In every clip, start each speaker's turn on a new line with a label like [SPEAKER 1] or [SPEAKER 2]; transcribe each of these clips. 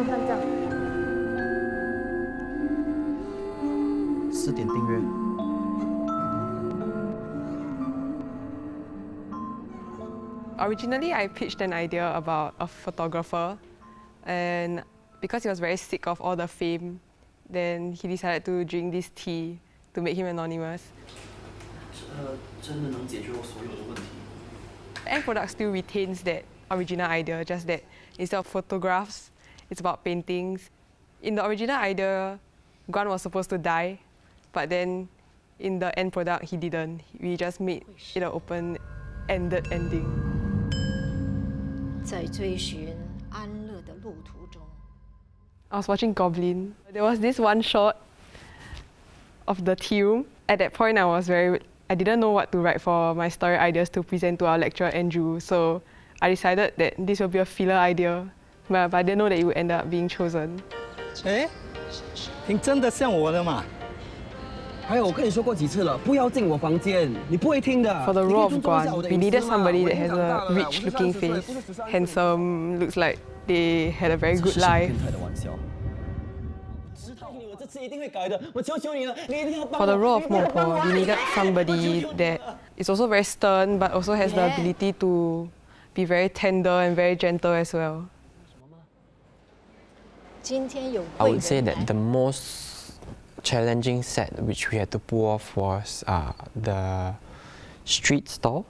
[SPEAKER 1] 看这样。
[SPEAKER 2] 4点订阅。
[SPEAKER 3] Originally, I pitched an idea about a photographer, and because he was very sick of all the fame, then he decided to drink this tea to make him anonymous.
[SPEAKER 2] 真的能解决我所有的问题。
[SPEAKER 3] The end product still retains that original idea, just that instead of photographs, it's about paintings. In the original idea, Guan was supposed to die, but then in the end product, he didn't. We just made it an open-ended ending.
[SPEAKER 1] 在追寻安乐的路途中。
[SPEAKER 3] I was watching Goblin. There was this one shot of the tea room. At that point, I didn't know what to write for my story ideas to present to our lecturer, Andrew. So I decided that this will be a filler idea, but I didn't know that it would end up being chosen.
[SPEAKER 4] 哎，挺真的像我的嘛。
[SPEAKER 5] 还有，我跟你说过几次了，不要进我房间，你不会听的。
[SPEAKER 3] For the role of Guan, we needed somebody that has a rich-looking face, handsome, looks like they had a very good life. For the role of Mopo, we needed somebody that is also very stern, but also has the ability to be very tender and very gentle as well.
[SPEAKER 6] I would say that the most challenging set which we had to pull off was the street stall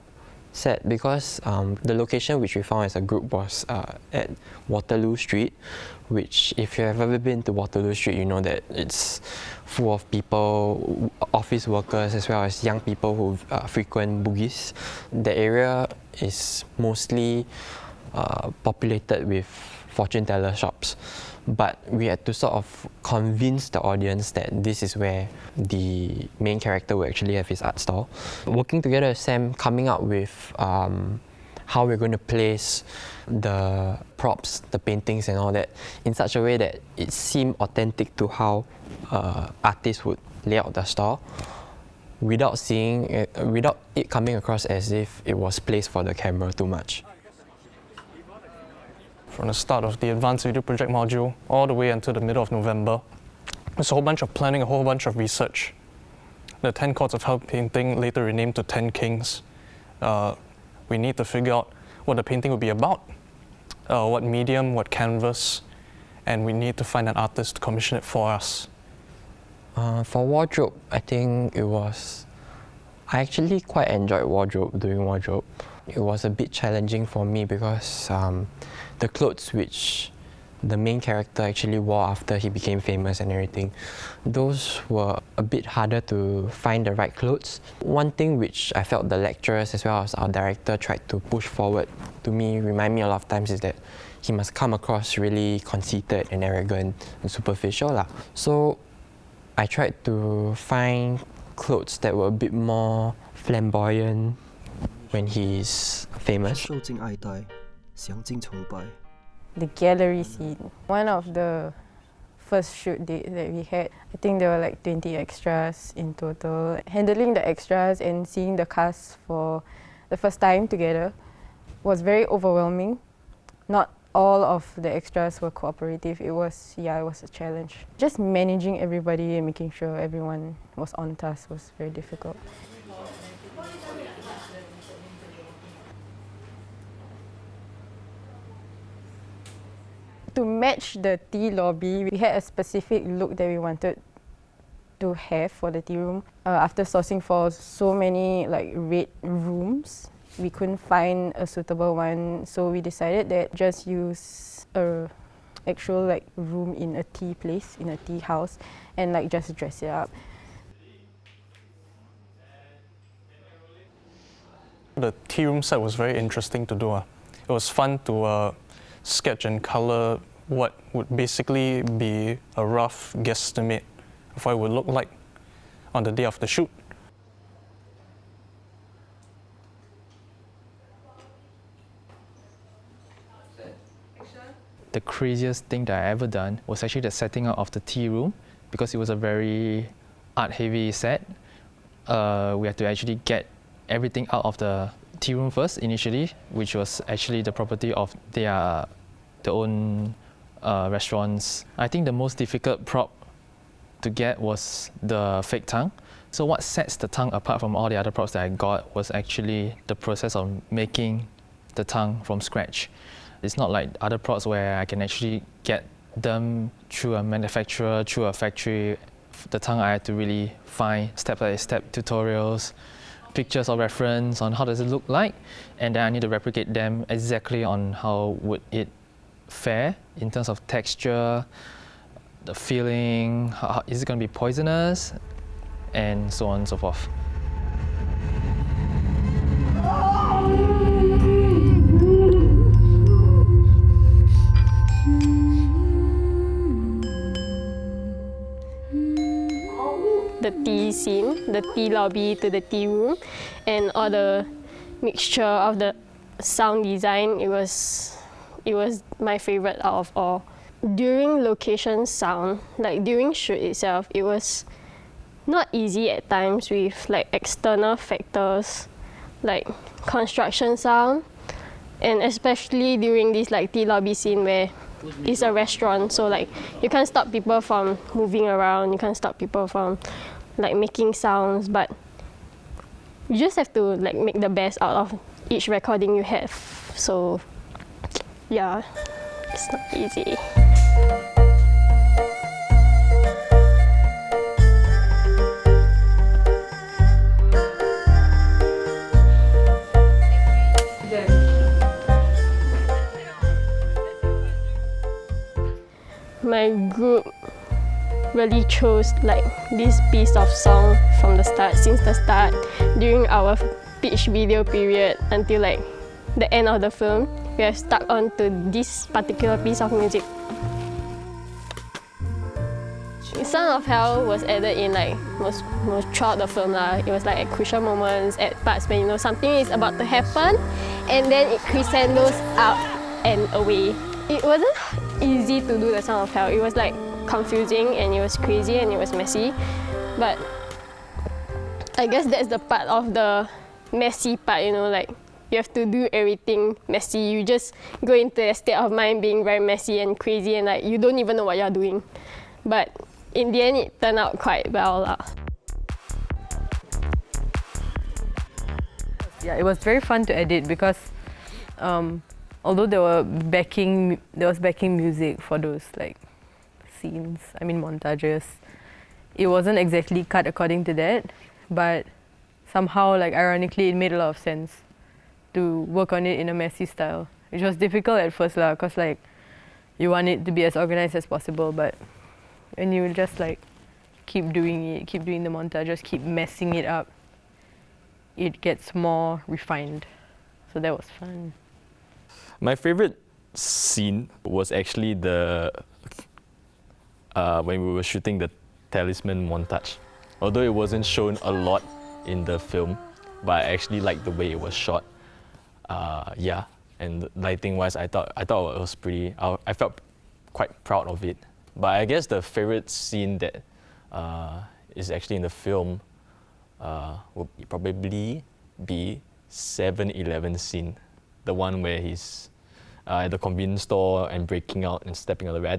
[SPEAKER 6] set, because the location which we found as a group was at Waterloo Street, which if you have ever been to Waterloo Street, you know that it's full of people, office workers as well as young people who frequent Bugis. The area is mostly populated with fortune teller shops, but we had to sort of convince the audience that this is where the main character will actually have his art stall. Working together with Sam, coming up with how we're going to place the props, the paintings and all that in such a way that it seemed authentic to how artists would lay out the stall, without it coming across as if it was placed for the camera too much.
[SPEAKER 7] From the start of the Advanced Video Project module all the way until the middle of November, there's a whole bunch of planning, a whole bunch of research. The 10 Courts of Hell painting, later renamed to 10 Kings. We need to figure out what the painting will be about, what medium, what canvas, and we need to find an artist to commission it for us.
[SPEAKER 6] For wardrobe, I actually quite enjoyed doing wardrobe. It was a bit challenging for me because the clothes which the main character actually wore after he became famous and everything, those were a bit harder to find the right clothes. One thing which I felt the lecturers as well as our director tried to push forward to me, remind me a lot of times, is that he must come across really conceited and arrogant and superficial lah. So I tried to find clothes that were a bit more flamboyant when he's famous.
[SPEAKER 2] 受尽爱戴，享尽崇拜。
[SPEAKER 8] The gallery scene. One of the first shoot dates that we had, I think there were like 20 extras in total. Handling the extras and seeing the cast for the first time together was very overwhelming. Not all of the extras were cooperative. It was a challenge. Just managing everybody and making sure everyone was on task was very difficult. To match the tea lobby, we had a specific look that we wanted to have for the tea room. After sourcing for so many like red rooms, we couldn't find a suitable one, so we decided that just use a actual like room in a tea place, in a tea house, and like just dress it up.
[SPEAKER 7] The tea room set was very interesting to do. It was fun to sketch and color what would basically be a rough guesstimate of what it would look like on the day of the shoot.
[SPEAKER 9] The craziest thing that I ever done was actually the setting up of the tea room, because it was a very art-heavy set. We had to actually get everything out of the tea room first initially, which was actually the property of their own restaurants. I think the most difficult prop to get was the fake tongue. So what sets the tongue apart from all the other props that I got was actually the process of making the tongue from scratch. It's not like other props where I can actually get them through a manufacturer, through a factory. The tongue I had to really find step-by-step tutorials, pictures of reference on how does it look like, and then I need to replicate them exactly on how would it fare in terms of texture, the feeling, is it going to be poisonous, and so on and so forth.
[SPEAKER 10] The tea scene, the tea lobby to the tea room, and all the mixture of the sound design, it was my favorite out of all. During location sound, like during shoot itself, it was not easy at times with like external factors like construction sound, and especially during this like tea lobby scene where it's a restaurant, so like you can't stop people from moving around, you can't stop people from like making sounds, but you just have to like make the best out of each recording you have. So yeah, it's not easy. My group really chose like this piece of song from the start, since the start, during our pitch video period until like the end of the film. We have stuck on to this particular piece of music. Sound of Hell was added in like most throughout the film lah. It was like at crucial moments, at parts when you know something is about to happen, and then it crescendos up and away. It wasn't easy to do the Sound of Hell. It was like confusing, and it was crazy, and it was messy. But I guess that's the part of the messy part, you know, like you have to do everything messy. You just go into a state of mind being very messy and crazy, and like you don't even know what you're doing. But in the end, it turned out quite well lah.
[SPEAKER 8] Yeah, it was very fun to edit because although there was backing music for those like scenes, I mean montages, it wasn't exactly cut according to that, but somehow, like ironically, it made a lot of sense to work on it in a messy style, which was difficult at first lah, cause like you want it to be as organized as possible, but when you just like keep doing the montages, keep messing it up, it gets more refined. So that was fun.
[SPEAKER 11] My favorite scene was actually the when we were shooting the talisman montage. Although it wasn't shown a lot in the film, but I actually liked the way it was shot. Yeah, and lighting-wise, I thought it was pretty. I felt quite proud of it. But I guess the favorite scene that is actually in the film would probably be 7-Eleven scene, the one where he's at the convenience store and breaking out and stepping on the way. I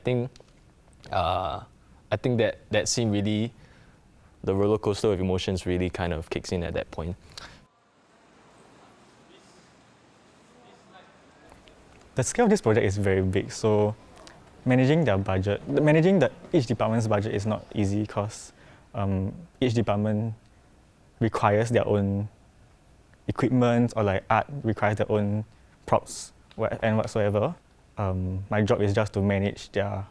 [SPEAKER 11] think that scene really, the roller coaster of emotions really kind of kicks in at that point.
[SPEAKER 4] The scale of this project is very big, so managing each department's budget is not easy because each department requires their own equipment, or like art requires their own props and whatsoever. My job is just to manage the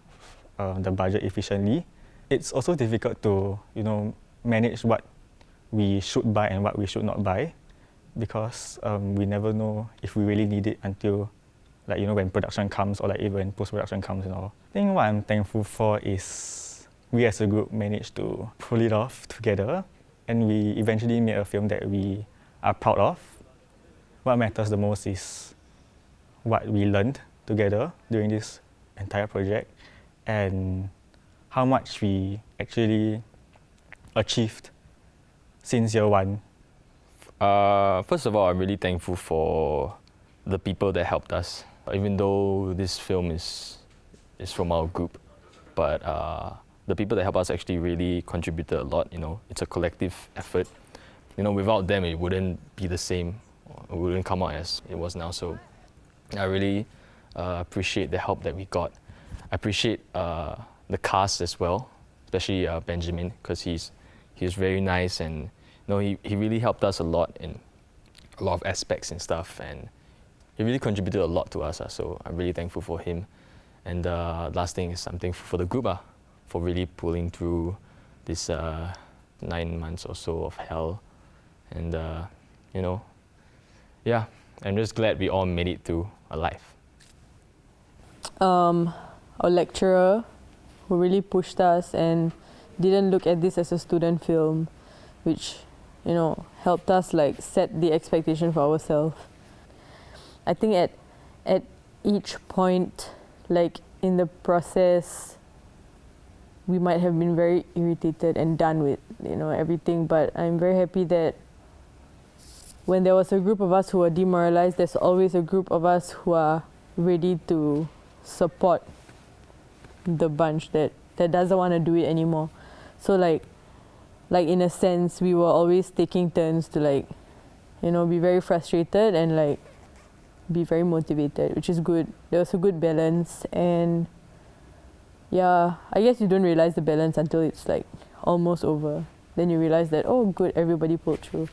[SPEAKER 4] budget efficiently. It's also difficult to manage what we should buy and what we should not buy, because we never know if we really need it until when production comes, or like even post-production comes and all. I think what I'm thankful for is we as a group managed to pull it off together, and we eventually made a film that we are proud of. What matters the most is what we learned together during this entire project and how much we actually achieved since year one.
[SPEAKER 11] First of all, I'm really thankful for the people that helped us. Even though this film is is from our group, but the people that help us actually really contributed a lot. It's a collective effort. Without them, it wouldn't be the same. It wouldn't come out as it was now. So I really appreciate the help that we got. I appreciate the cast as well, especially Benjamin, because he was very nice, and he really helped us a lot in a lot of aspects and stuff, and he really contributed a lot to us. So I'm really thankful for him. And last thing is I'm thankful for the group for really pulling through this 9 months or so of hell. And yeah, I'm just glad we all made it through alive.
[SPEAKER 8] Our lecturer, who really pushed us and didn't look at this as a student film, which helped us set the expectation for ourselves. I think at each point, in the process, we might have been very irritated and done with everything, but I'm very happy that when there was a group of us who were demoralized, there's always a group of us who are ready to support the bunch that doesn't want to do it anymore. So like in a sense, we were always taking turns to be very frustrated and be very motivated, which is good. There was a good balance, and yeah, I guess you don't realize the balance until it's almost over. Then you realize that, oh good, everybody pulled through.